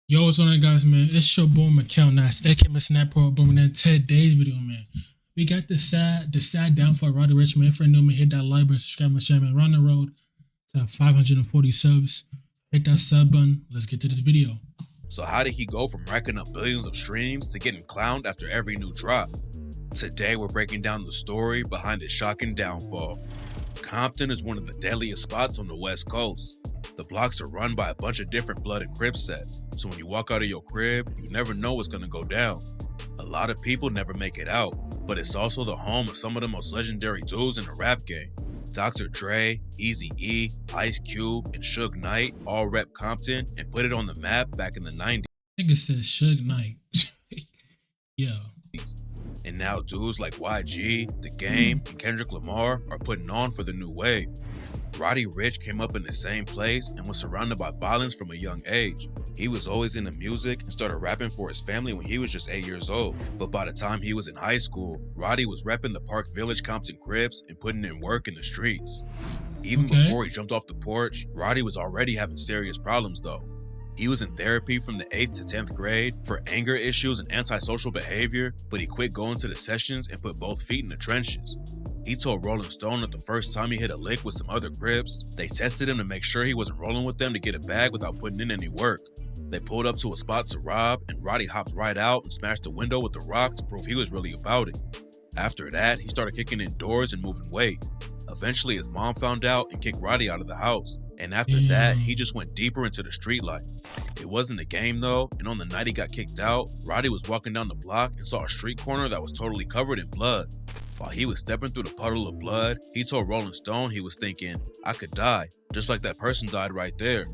Yo, what's going on, guys, man? It's your boy Mickal, nice, aka Mr. Snap Pro, bringing in today's video, man. We got the sad downfall of Roddy Ricch, man. If you're new, man, hit that like button, subscribe, and share, man. We're on the road to 540 subs. Hit that sub button. Let's get to this video. So how did he go from racking up billions of streams to getting clowned after every new drop? Today we're breaking down the story behind his shocking downfall. Compton is one of the deadliest spots on the West Coast. The blocks are run by a bunch of different Blood and Crip sets, so when you walk out of your crib, you never know what's gonna go down. A lot of people never make it out, but it's also the home of some of the most legendary dudes in the rap game. Dr. Dre, Eazy-E, Ice Cube, and Suge Knight all rep Compton and put it on the map back in the 90s. Nigga said Suge Knight. Yo. And now dudes like YG, The Game, and Kendrick Lamar are putting on for the new wave. Roddy Ricch came up in the same place and was surrounded by violence from a young age. He was always into music and started rapping for his family when he was just 8 years old. But by the time he was in high school, Roddy was repping the Park Village Compton Crips and putting in work in the streets. Even before he jumped off the porch, Roddy was already having serious problems though. He was in therapy from the 8th to 10th grade for anger issues and antisocial behavior, but he quit going to the sessions and put both feet in the trenches. He told Rolling Stone that the first time he hit a lick with some other Crips, they tested him to make sure he wasn't rolling with them to get a bag without putting in any work. They pulled up to a spot to rob, and Roddy hopped right out and smashed the window with a rock to prove he was really about it. After that, he started kicking in doors and moving weight. Eventually, his mom found out and kicked Roddy out of the house. And after that, he just went deeper into the street life. It wasn't a game though, and on the night he got kicked out, Roddy was walking down the block and saw a street corner that was totally covered in blood. While he was stepping through the puddle of blood, he told Rolling Stone he was thinking, "I could die, just like that person died right there."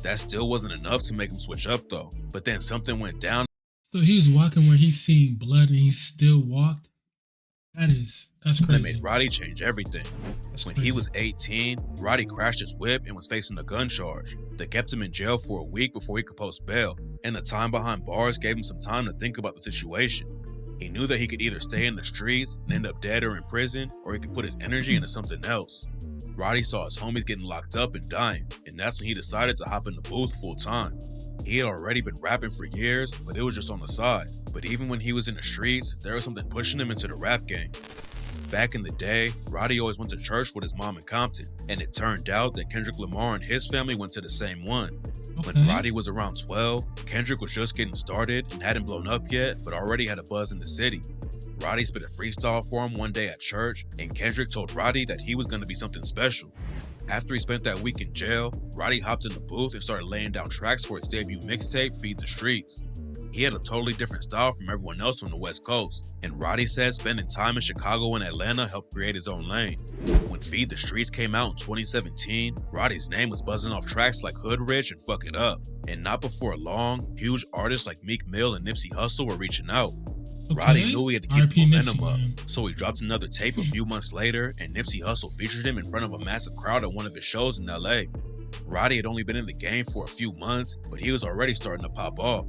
That still wasn't enough to make him switch up though, but then something went down. So he was walking where he's seeing blood and he still walked? That's crazy. That made Roddy change everything. When crazy. he was 18, Roddy crashed his whip and was facing a gun charge. They kept him in jail for a week before he could post bail, and the time behind bars gave him some time to think about the situation. He knew that he could either stay in the streets and end up dead or in prison, or he could put his energy into something else. Roddy saw his homies getting locked up and dying, and that's when he decided to hop in the booth full time. He had already been rapping for years, but it was just on the side. But even when he was in the streets, there was something pushing him into the rap game. Back in the day, Roddy always went to church with his mom in Compton, and it turned out that Kendrick Lamar and his family went to the same one. When Roddy was around 12, Kendrick was just getting started and hadn't blown up yet, but already had a buzz in the city. Roddy spit a freestyle for him one day at church, and Kendrick told Roddy that he was going to be something special. After he spent that week in jail, Roddy hopped in the booth and started laying down tracks for his debut mixtape, Feed the Streets. He had a totally different style from everyone else on the West Coast, and Roddy said spending time in Chicago and Atlanta helped create his own lane. When Feed the Streets came out in 2017, Roddy's name was buzzing off tracks like Hood Rich and Fuck It Up, and not before long, huge artists like Mickal and Nipsey Hussle were reaching out. Roddy knew he had to keep the momentum up, so he dropped another tape a few months later, and Nipsey Hussle featured him in front of a massive crowd at one of his shows in LA. Roddy had only been in the game for a few months, but he was already starting to pop off.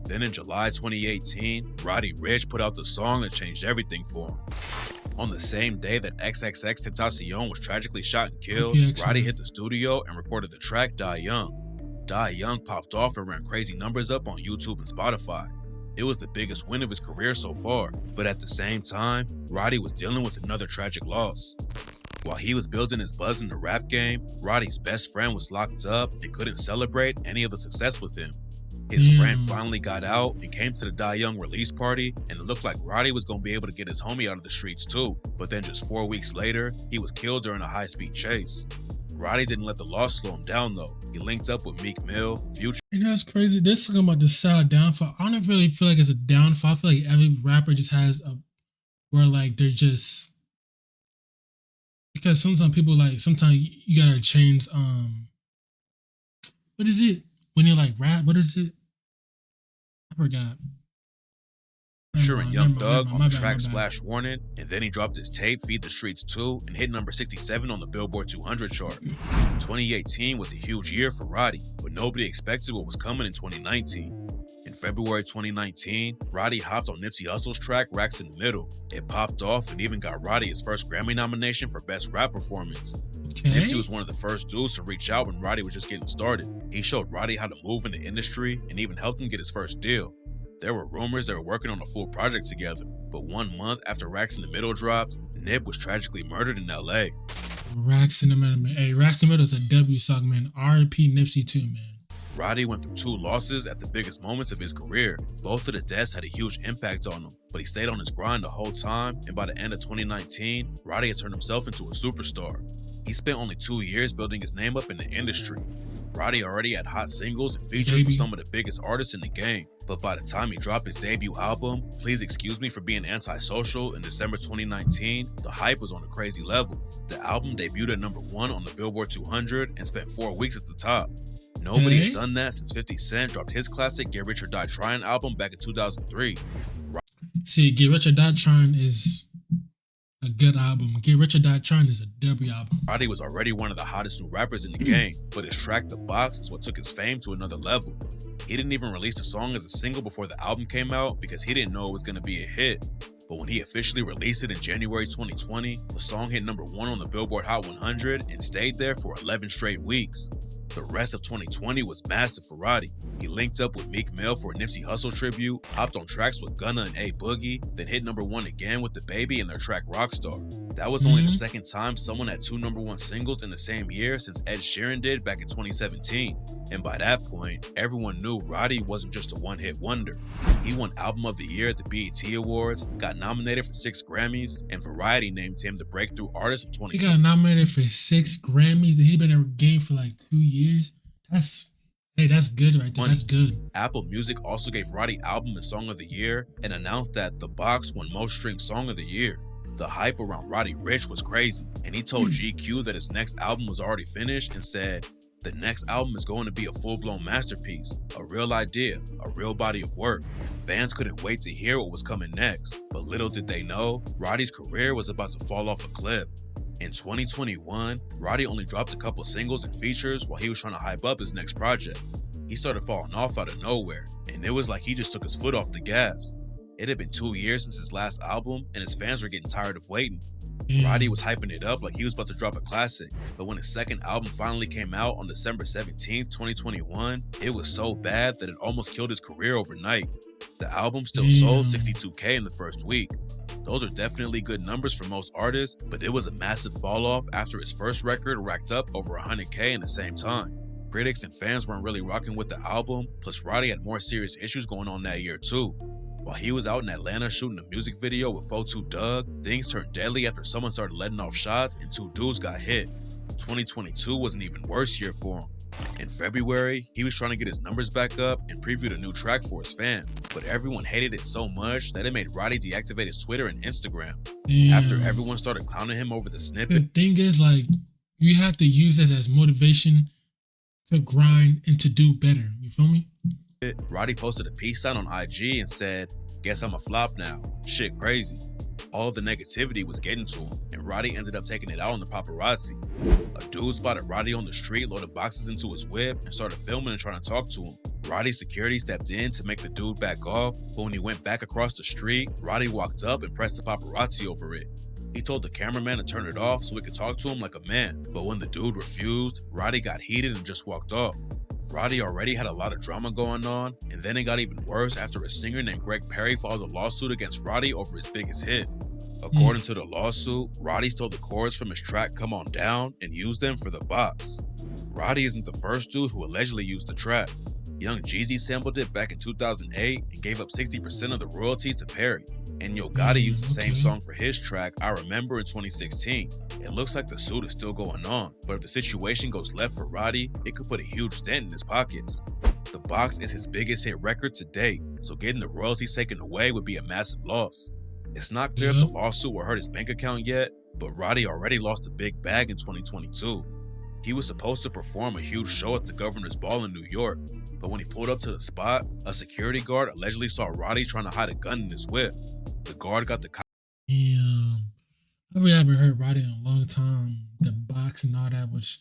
Then in July 2018, Roddy Ricch put out the song that changed everything for him. On the same day that XXXTentacion was tragically shot and killed, Roddy hit the studio and recorded the track Die Young. Die Young popped off and ran crazy numbers up on YouTube and Spotify. It was the biggest win of his career so far, but at the same time, Roddy was dealing with another tragic loss. While he was building his buzz in the rap game, Roddy's best friend was locked up and couldn't celebrate any of the success with him. His friend finally got out and came to the Die Young release party, and it looked like Roddy was going to be able to get his homie out of the streets too. But then just 4 weeks later, he was killed during a high-speed chase. Roddy didn't let the loss slow him down though. He linked up with Meek Mill, Future. And that's crazy. They're talking about the sad downfall. I don't really feel like it's a downfall. I feel like every rapper just has a, where like they're just, because sometimes people sometimes you gotta change, what is it? When you like rap, what is it? I forgot. Sure, and Young Thug on the track Splash Warning, and then he dropped his tape Feed the Streets 2 and hit number 67 on the Billboard 200 chart. 2018 was a huge year for Roddy, but nobody expected what was coming in 2019. In February 2019, Roddy hopped on Nipsey Hussle's track Racks in the Middle. It popped off and even got Roddy his first Grammy nomination for Best Rap Performance. Nipsey was one of the first dudes to reach out when Roddy was just getting started. He showed Roddy how to move in the industry and even helped him get his first deal. There were rumors they were working on a full project together, but 1 month after Racks in the Middle dropped, Nip was tragically murdered in LA. Racks in the Middle, man. Hey, Racks in the Middle is a W song, man. R.I.P. Nipsey too, man. Roddy went through 2 losses at the biggest moments of his career. Both of the deaths had a huge impact on him, but he stayed on his grind the whole time, and by the end of 2019, Roddy had turned himself into a superstar. He spent only 2 years building his name up in the industry. Roddy already had hot singles and features with some of the biggest artists in the game, but by the time he dropped his debut album, Please Excuse Me for Being Antisocial, in December 2019, the hype was on a crazy level. The album debuted at #1 on the Billboard 200 and spent 4 weeks at the top. Nobody had done that since 50 Cent dropped his classic Get Rich or Die Trying album back in 2003. See, Get Rich or Die Trying is a good album. Get Rich or Die Trying is a W album. Roddy was already one of the hottest new rappers in the game, but his track The Box is what took his fame to another level. He didn't even release the song as a single before the album came out because he didn't know it was going to be a hit. But when he officially released it in January 2020, the song hit #1 on the Billboard Hot 100 and stayed there for 11 straight weeks. The rest of 2020 was massive for Roddy. He linked up with Mickal for a Nipsey Hussle tribute, hopped on tracks with Gunna and A Boogie, then hit #1 again with DaBaby and their track Rockstar. That was only the second time someone had 2 #1 singles in the same year since Ed Sheeran did back in 2017. And by that point, everyone knew Roddy wasn't just a one-hit wonder. He won Album of the Year at the BET Awards, got nominated for 6 Grammys, and Variety named him the Breakthrough Artist of 2020. He got nominated for 6 Grammys, and he's been in the game for like 2 years. That's good right there. That's good. Apple Music also gave Roddy Album and Song of the Year and announced that The Box won Most Streamed Song of the Year. The hype around Roddy Ricch was crazy, and he told GQ that his next album was already finished and said, "The next album is going to be a full-blown masterpiece, a real idea, a real body of work." Fans couldn't wait to hear what was coming next, but little did they know, Roddy's career was about to fall off a cliff. In 2021, Roddy only dropped a couple singles and features while he was trying to hype up his next project. He started falling off out of nowhere, and it was like he just took his foot off the gas. It had been 2 years since his last album, and his fans were getting tired of waiting. Roddy was hyping it up like he was about to drop a classic, but when his second album finally came out on December 17, 2021, it was so bad that it almost killed his career overnight. The album still sold 62K in the first week. Those are definitely good numbers for most artists, but it was a massive fall off after his first record racked up over 100K in the same time. Critics and fans weren't really rocking with the album, plus Roddy had more serious issues going on that year too. While he was out in Atlanta shooting a music video with 42 Doug, things turned deadly after someone started letting off shots and 2 dudes got hit. 2022 was an even worse year for him. In February, he was trying to get his numbers back up and previewed a new track for his fans, but everyone hated it so much that it made Roddy deactivate his Twitter and Instagram. After everyone started clowning him over the snippet. The thing is, like, you have to use this as motivation to grind and to do better. You feel me? Roddy posted a peace sign on IG and said, "Guess I'm a flop now. Shit crazy." All of the negativity was getting to him, and Roddy ended up taking it out on the paparazzi. A dude spotted Roddy on the street, loaded boxes into his whip, and started filming and trying to talk to him. Roddy's security stepped in to make the dude back off, but when he went back across the street, Roddy walked up and pressed the paparazzi over it. He told the cameraman to turn it off so he could talk to him like a man, but when the dude refused, Roddy got heated and just walked off. Roddy already had a lot of drama going on, and then it got even worse after a singer named Greg Perry filed a lawsuit against Roddy over his biggest hit. According to the lawsuit, Roddy stole the chords from his track Come On Down and used them for The Box. Roddy isn't the first dude who allegedly used the track. Young Jeezy sampled it back in 2008 and gave up 60% of the royalties to Perry. And Yo Gotti used the same song for his track I Remember in 2016. It looks like the suit is still going on, but if the situation goes left for Roddy, it could put a huge dent in his pockets. The Box is his biggest hit record to date, so getting the royalties taken away would be a massive loss. It's not clear if the lawsuit will hurt his bank account yet, but Roddy already lost a big bag in 2022. He was supposed to perform a huge show at the Governor's Ball in New York, but when he pulled up to the spot, a security guard allegedly saw Roddy trying to hide a gun in his whip. The guard got the I really haven't heard Roddy in a long time. The Box and all that, which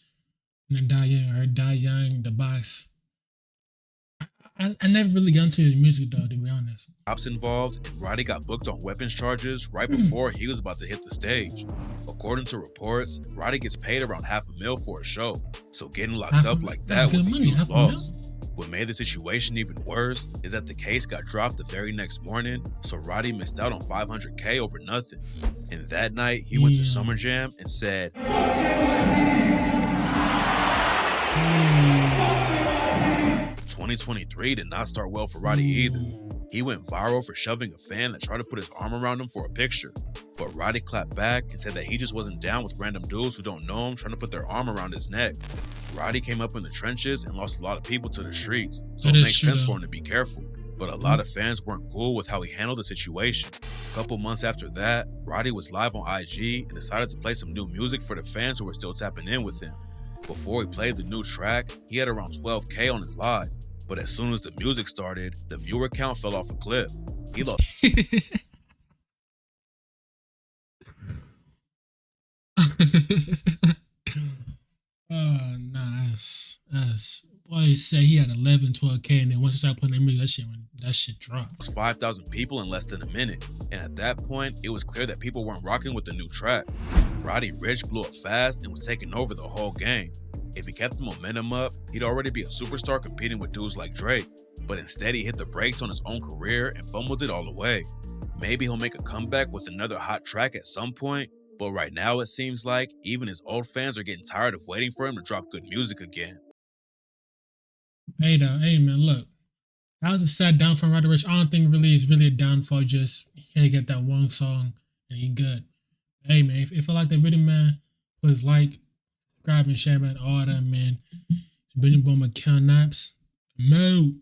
and then Die Young, I heard Die Young, The Box. I never really got into his music though, to be honest. Cops involved, and Roddy got booked on weapons charges right before he was about to hit the stage. According to reports, Roddy gets paid around $500,000 for a show, so getting locked up like that was a huge loss. What made the situation even worse is that the case got dropped the very next morning, so Roddy missed out on $500K over nothing. And that night, he went to Summer Jam and said, 2023 did not start well for Roddy either. He went viral for shoving a fan that tried to put his arm around him for a picture. But Roddy clapped back and said that he just wasn't down with random dudes who don't know him trying to put their arm around his neck. Roddy came up in the trenches and lost a lot of people to the streets, so it makes sense for him to be careful. But a lot of fans weren't cool with how he handled the situation. A couple months after that, Roddy was live on IG and decided to play some new music for the fans who were still tapping in with him. Before he played the new track, he had around 12K on his live. But as soon as the music started, the viewer count fell off a cliff. He lost. That's boy, he said he had 11, 12K, and then once he started putting that music, that shit dropped. 5,000 people in less than a minute, and at that point, it was clear that people weren't rocking with the new track. Roddy Ricch blew up fast and was taking over the whole game. If he kept the momentum up, he'd already be a superstar competing with dudes like Drake, but instead he hit the brakes on his own career and fumbled it all away. Maybe he'll make a comeback with another hot track at some point, but right now it seems like even his old fans are getting tired of waiting for him to drop good music again. Hey man, look. That was a sad downfall for Roddy Ricch. I don't think really it's really a downfall, just he had to get that one song and he good. Hey man, if you like that video, man, please like, subscribe, and share, man, all that, man. It's been your boy Mickal Naps. Mo.